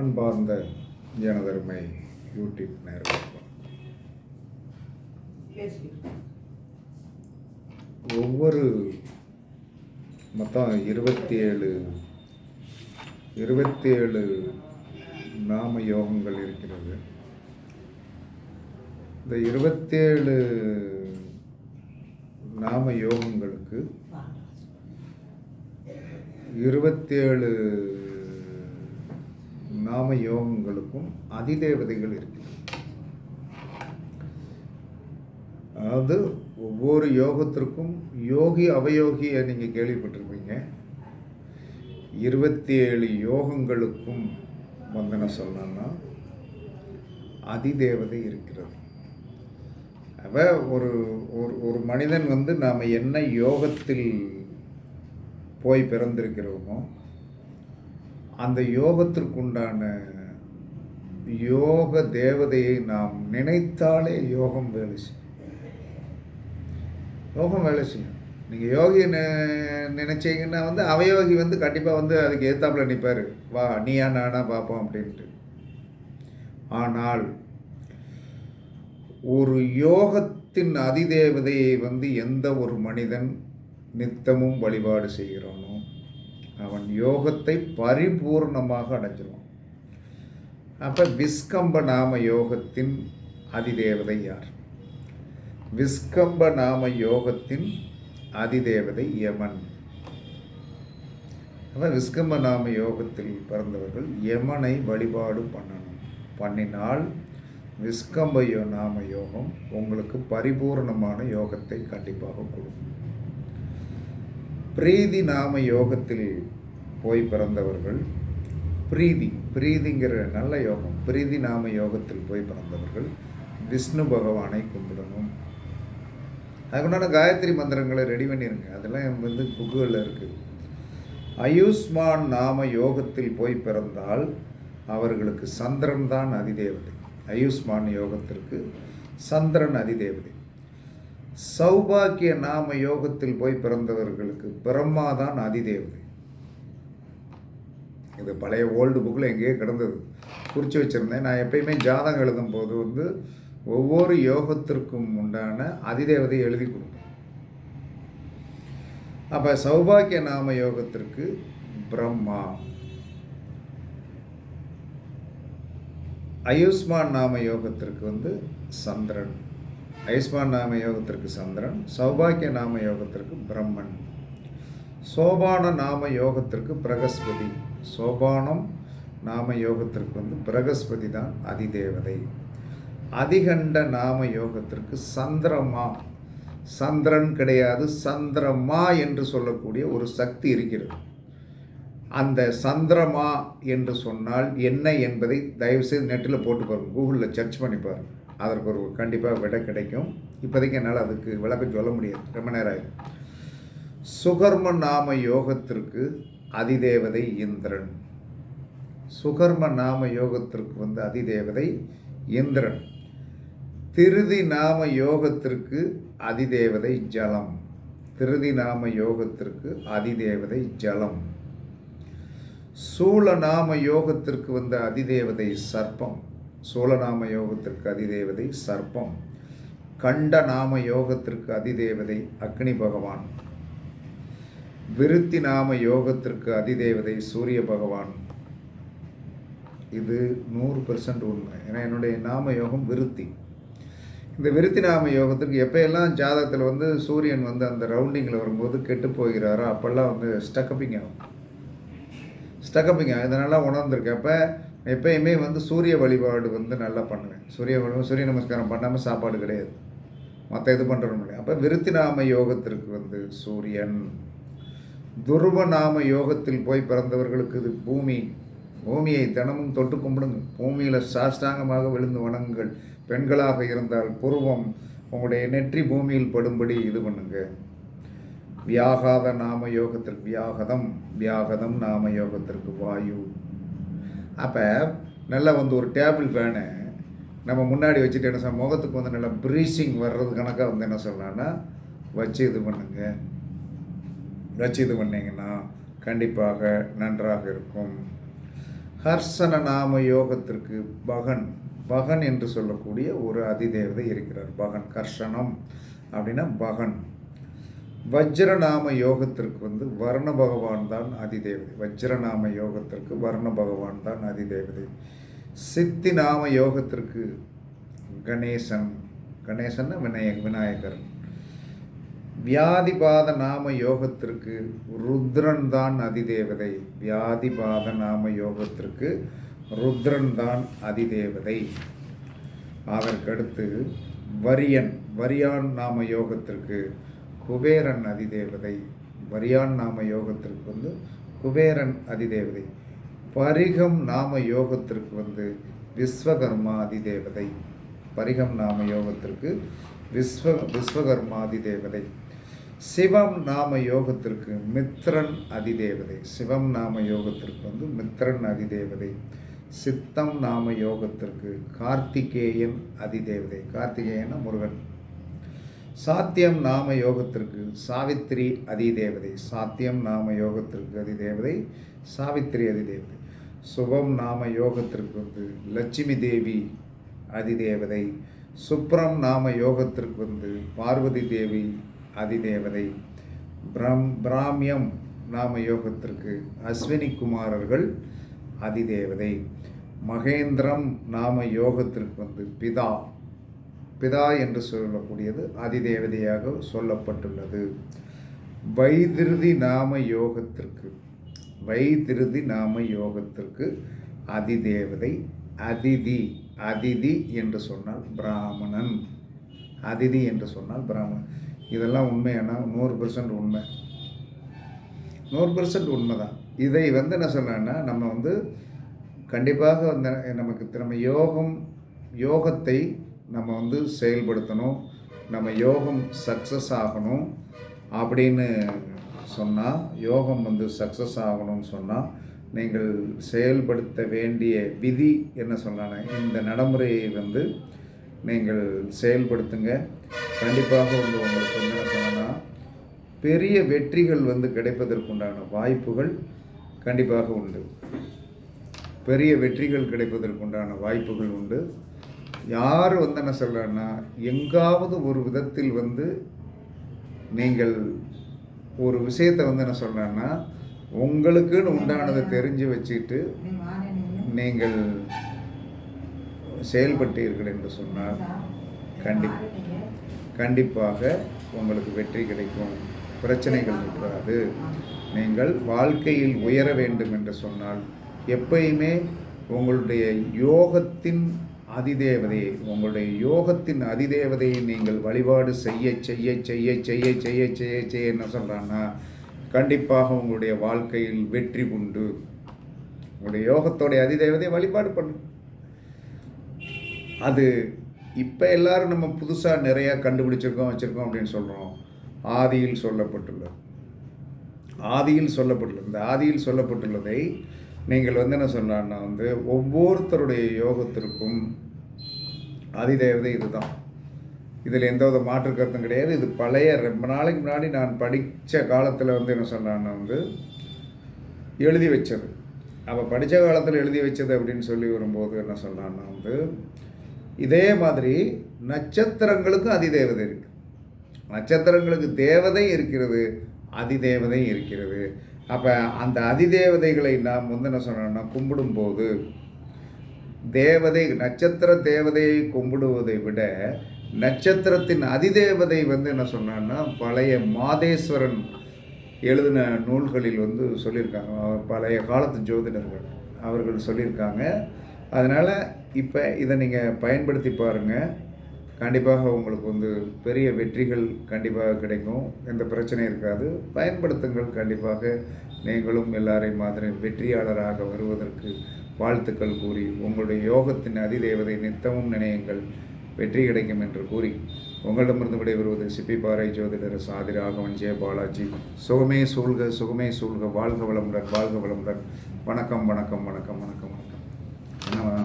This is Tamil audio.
அன்பார்ந்த எனதருமை யூடியூப் நேயர்களுக்கு ஒவ்வொரு மொத்தம் 27 நாம யோகங்கள் இருக்கிறது. இந்த 27 நாம யோகங்களுக்கு 27 நாம யோகங்களுக்கும் அதிதேவதைகள் இருக்கிறது. அதாவது ஒவ்வொரு யோகத்திற்கும் யோகி அவயோகியை நீங்கள் கேள்விப்பட்டிருப்பீங்க. 27 யோகங்களுக்கும் வந்து என்ன சொல்லணும்னா அதிதேவதை இருக்கிறது. அவ ஒரு ஒரு மனிதன் வந்து நாம் என்ன யோகத்தில் போய் பிறந்திருக்கிறோமோ அந்த யோகத்திற்குண்டான யோக தேவதையை நாம் நினைத்தாலே யோகம் வேலை செய்யும். நீங்கள் யோகி நினைச்சீங்கன்னா வந்து அவயோகி வந்து கண்டிப்பாக வந்து அதுக்கு ஏத்தாப்புல நிற்பார். வா நீயா நானா பார்ப்போம் அப்படின்ட்டு. ஆனால் ஒரு யோகத்தின் அதிதேவதையை வந்து எந்த ஒரு மனிதன் நித்தமும் வழிபாடு செய்கிறானோ அவன் யோகத்தை பரிபூர்ணமாக அடைஞ்சிருவான். அப்போ விஸ்கம்ப நாம யோகத்தின் அதிதேவதை யார்? விஸ்கம்ப நாம யோகத்தின் அதிதேவதை யமன். அப்போ விஸ்கம்ப நாம யோகத்தில் பிறந்தவர்கள் யமனை வழிபாடு பண்ணணும். பண்ணினால் விஸ்கம்ப நாம யோகம் உங்களுக்கு பரிபூர்ணமான யோகத்தை கண்டிப்பாக கொடுக்கும். பிரீதி நாம யோகத்தில் போய் பிறந்தவர்கள் பிரீதிங்கிற நல்ல யோகம். பிரீதி நாம யோகத்தில் போய் பிறந்தவர்கள் விஷ்ணு பகவானை கும்பிடணும். அதுக்குண்டான காயத்ரி மந்திரங்களை ரெடி பண்ணிடுங்க. அதெல்லாம் வந்து புக்குகளில் இருக்குது. ஆயுஷ்மான் நாம யோகத்தில் போய் பிறந்தால் அவர்களுக்கு சந்திரன் தான் அதிதேவதை. ஆயுஷ்மான் யோகத்திற்கு சந்திரன் அதிதேவதை. சௌபாக்கிய நாம யோகத்தில் போய் பிறந்தவர்களுக்கு பிரம்மா தான் அதிதேவதை. இது பழைய ஓல்டு புக்கில் எங்கேயோ கிடந்தது, குறித்து வச்சுருந்தேன். நான் எப்பயுமே ஜாதகம் எழுதும் போது வந்து ஒவ்வொரு யோகத்திற்கும் உண்டான அதிதேவதை எழுதி கொடுப்பேன். அப்போ சௌபாக்கிய நாம யோகத்திற்கு பிரம்மா, ஆயுஷ்மான் நாம யோகத்திற்கு வந்து சந்திரன். ஆயுஷ்மான் நாம யோகத்திற்கு சந்திரன், சௌபாக்கிய நாம யோகத்திற்கு பிரம்மன், சோபான நாம யோகத்திற்கு பிரகஸ்பதி. சோபானம் நாம யோகத்திற்கு வந்து பிரகஸ்பதி தான் அதிதேவதை. அதிகண்ட நாம யோகத்திற்கு சந்திரமா. சந்திரன் கிடையாது, சந்திரமா என்று சொல்லக்கூடிய ஒரு சக்தி இருக்கிறது. அந்த சந்திரமா என்று சொன்னால் என்ன என்பதை தயவுசெய்து நெட்டில் போட்டு பாருங்கள், கூகுளில் சர்ச் பண்ணி பாருங்கள். அதற்கு ஒரு கண்டிப்பாக விடை கிடைக்கும். இப்போதைக்கு என்னால் அதுக்கு விளக்கம் சொல்ல முடியாது, ரொம்ப நேரம் ஆகிடும். சுகர்ம நாம யோகத்திற்கு அதிதேவதை இந்திரன். சுகர்ம நாம யோகத்திற்கு வந்து அதிதேவதை இந்திரன். திருதி நாம யோகத்திற்கு அதிதேவதை ஜலம். திருதி நாம யோகத்திற்கு அதிதேவதை ஜலம். சூலநாம யோகத்திற்கு வந்த அதிதேவதை சர்ப்பம். சூலநாம யோகத்திற்கு அதிதேவதை சர்ப்பம். கண்ட நாம யோகத்திற்கு அதிதேவதை அக்னி பகவான். விருத்தி நாம யோகத்திற்கு அதிதேவதை சூரிய பகவான். இது 100% உண்மை. ஏன்னா என்னுடைய நாம யோகம் விருத்தி. இந்த விருத்தி நாம யோகத்திற்கு எப்போயெல்லாம் ஜாதகத்தில் வந்து சூரியன் வந்து அந்த ரவுண்டிங்கில் வரும்போது கெட்டு போகிறாரோ அப்போல்லாம் வந்து ஸ்டக்கப்பிங் ஆகும். இதனால் உணர்ந்திருக்கேன். அப்போ எப்பயுமே வந்து சூரிய வழிபாடு வந்து நல்லா பண்ணுவேன். சூரிய நமஸ்காரம் பண்ணாமல் சாப்பாடு கிடையாது, மற்ற இது பண்ணுறது முடியாது. அப்போ விருத்தி நாம யோகத்திற்கு வந்து சூரியன். துருவ நாம யோகத்தில் போய் பிறந்தவர்களுக்கு இது பூமியை தினமும் தொட்டு கும்பிடுங்க. பூமியில் சாஷ்டாங்கமாக விழுந்து வணங்குங்கள். பெண்களாக இருந்தால் புருவம் உங்களுடைய நெற்றி பூமியில் படும்படி இது பண்ணுங்க. வியாகாத நாம யோகத்திற்கு வியாகதம் நாம யோகத்திற்கு வாயு. அப்போ நல்லா வந்து ஒரு டேபிள் ஃபேனு நம்ம முன்னாடி வச்சுட்டு என்ன சொல்ல, முகத்துக்கு வந்து நல்லா ப்ரீசிங் வர்றது கணக்காக வந்து என்ன சொல்லலான்னா வச்சு இது பண்ணிங்கன்னா கண்டிப்பாக நன்றாக இருக்கும். ஹர்ஷன நாம யோகத்திற்கு பகன் பகன் என்று சொல்லக்கூடிய ஒரு அதிதேவதை இருக்கிறார். பகன் கர்ஷனம் அப்படின்னா பகன். வஜ்ரநாம யோகத்திற்கு வந்து வர்ண பகவான் தான் அதிதேவதை. வஜ்ரநாம யோகத்திற்கு வர்ண பகவான் தான் அதிதேவதை. சித்தி நாம யோகத்திற்கு கணேசன். கணேசன்னா விநாயகர். வியாதிபாத நாம யோகத்திற்கு ருத்ரன் தான் அதிதேவதை. வியாதிபாத நாம யோகத்திற்கு ருத்ரன் தான் அதிதேவதை. அதற்கடுத்து வரியான் நாம யோகத்திற்கு குபேரன் அதிதேவதை. வரியான் நாம யோகத்திற்கு வந்து குபேரன் அதிதேவதை. பரிகம் நாம யோகத்திற்கு வந்து விஸ்வகர்மா அதிதேவதை. பரிகம் நாம யோகத்திற்கு விஸ்வகர்மா அதிதேவதை. சிவம் நாம யோகத்திற்கு மித்ரன் அதிதேவதை. சிவம் நாம யோகத்திற்கு வந்து மித்ரன் அதிதேவதை. சித்தம் நாம யோகத்திற்கு கார்த்திகேயன் அதிதேவதை. கார்த்திகேயன முருகன். சாத்தியம் நாம யோகத்திற்கு சாவித்திரி அதிதேவதை. சாத்தியம் நாம யோகத்திற்கு அதிதேவதை சாவித்திரி அதிதேவதை. சுபம் நாம யோகத்திற்கு வந்து லட்சுமி தேவி அதிதேவதை. சுப்ரம் நாம யோகத்திற்கு வந்து பார்வதி தேவி அதிதேவதை. பிராமியம் நாம யோகத்திற்கு அஸ்வினி குமாரர்கள் அதிதேவதை. மகேந்திரம் நாம யோகத்திற்கு வந்து பிதா என்று சொல்லக்கூடியது அதிதேவதையாக சொல்லப்பட்டுள்ளது. வைதிருதி நாம யோகத்திற்கு அதிதேவதை அதிதி என்று சொன்னால் பிராமணன். அதிதி என்று சொன்னால் பிராமணன். இதெல்லாம் உண்மையானா 100% உண்மை. 100% உண்மைதான். இதை வந்து என்ன சொன்னேன்னா நம்ம வந்து கண்டிப்பாக வந்து நம்ம யோகத்தை நம்ம வந்து செயல்படுத்தணும். நம்ம யோகம் சக்ஸஸ் ஆகணும் அப்படின்னு சொன்னால், யோகம் வந்து சக்ஸஸ் ஆகணும்னு சொன்னால் நீங்கள் செயல்படுத்த வேண்டிய விதி என்ன சொன்னாங்க, இந்த நடைமுறையை வந்து நீங்கள் செயல்படுத்துங்க. கண்டிப்பாக வந்து உங்களுக்கு வந்து என்ன சொன்னால் பெரிய வெற்றிகள் வந்து கிடைப்பதற்குண்டான வாய்ப்புகள் கண்டிப்பாக உண்டு. பெரிய வெற்றிகள் கிடைப்பதற்குண்டான வாய்ப்புகள் உண்டு. யார் வந்து என்ன சொல்கிறேன்னா, எங்காவது ஒரு விதத்தில் வந்து நீங்கள் ஒரு விஷயத்தை வந்து என்ன சொல்கிறேன்னா உங்களுக்குன்னு உண்டானதை தெரிஞ்சு வச்சுட்டு நீங்கள் செயல்பட்டீர்கள் என்று சொன்னால் கண்டிப்பாக உங்களுக்கு வெற்றி கிடைக்கும். பிரச்சனைகள் இருக்காது. நீங்கள் வாழ்க்கையில் உயர வேண்டும் என்று சொன்னால் எப்பயுமே உங்களுடைய யோகத்தின் அதிதேவதையை நீங்கள் வழிபாடு செய்ய என்ன சொல்கிறான்னா கண்டிப்பாக உங்களுடைய வாழ்க்கையில் வெற்றி உண்டு. உங்களுடைய யோகத்தோடைய அதிதேவதையை வழிபாடு பண்ணு. அது இப்போ எல்லாரும் நம்ம புதுசாக நிறையா கண்டுபிடிச்சிருக்கோம் வச்சுருக்கோம் அப்படின்னு சொல்கிறோம். ஆதியில் சொல்லப்பட்டுள்ளது. இந்த ஆதியில் சொல்லப்பட்டுள்ளதை நீங்கள் வந்து என்ன சொன்னான்னா வந்து ஒவ்வொருத்தருடைய யோகத்திற்கும் அதிதேவதை இதுதான். இதில் எந்த வித மாற்று கருத்தும் கிடையாது. இது பழைய ரொம்ப நாளைக்கு முன்னாடி நான் படித்த காலத்தில் வந்து என்ன சொன்னான்னா வந்து எழுதி வச்சது. அப்போ படித்த காலத்தில் எழுதி வச்சது அப்படின்னு சொல்லி வரும்போது என்ன சொன்னான்னா வந்து இதே மாதிரி நட்சத்திரங்களுக்கும் அதிதேவதை இருக்குது. நட்சத்திரங்களுக்கு தேவதை இருக்கிறது, அதிதேவதை இருக்கிறது. அப்போ அந்த அதிதேவதைகளை நாம் வந்து என்ன சொன்னோம்னா கும்பிடும்போது நட்சத்திர தேவதையை கும்பிடுவதை விட நட்சத்திரத்தின் அதிதேவதை வந்து என்ன சொன்னான்னா பழைய மாதேஸ்வரன் எழுதின நூல்களில் வந்து சொல்லியிருக்காங்க. பழைய காலத்து ஜோதிடர்கள் அவர்கள் சொல்லியிருக்காங்க. அதனால் இப்போ இதை நீங்கள் பயன்படுத்தி பாருங்கள். கண்டிப்பாக உங்களுக்கு வந்து பெரிய வெற்றிகள் கண்டிப்பாக கிடைக்கும். எந்த பிரச்சனையும் இருக்காது. பயன்படுத்துங்கள். கண்டிப்பாக நீங்களும் எல்லாரையும் மாதிரி வெற்றியாளராக வருவதற்கு வாழ்த்துக்கள் கூறி உங்களுடைய யோகத்தின் அதிதேவதை நித்தமும் நினையுங்கள். வெற்றி கிடைக்கும் என்று கூறி உங்களிடமிருந்து விடைபெறுவது சிப்பி பாறை ஜோதிடர் சாதி ராகவன் ஜெய பாலாஜி. சுகமே சூழ்க. வாழ்க வளமுடன். வணக்கம். என்னவா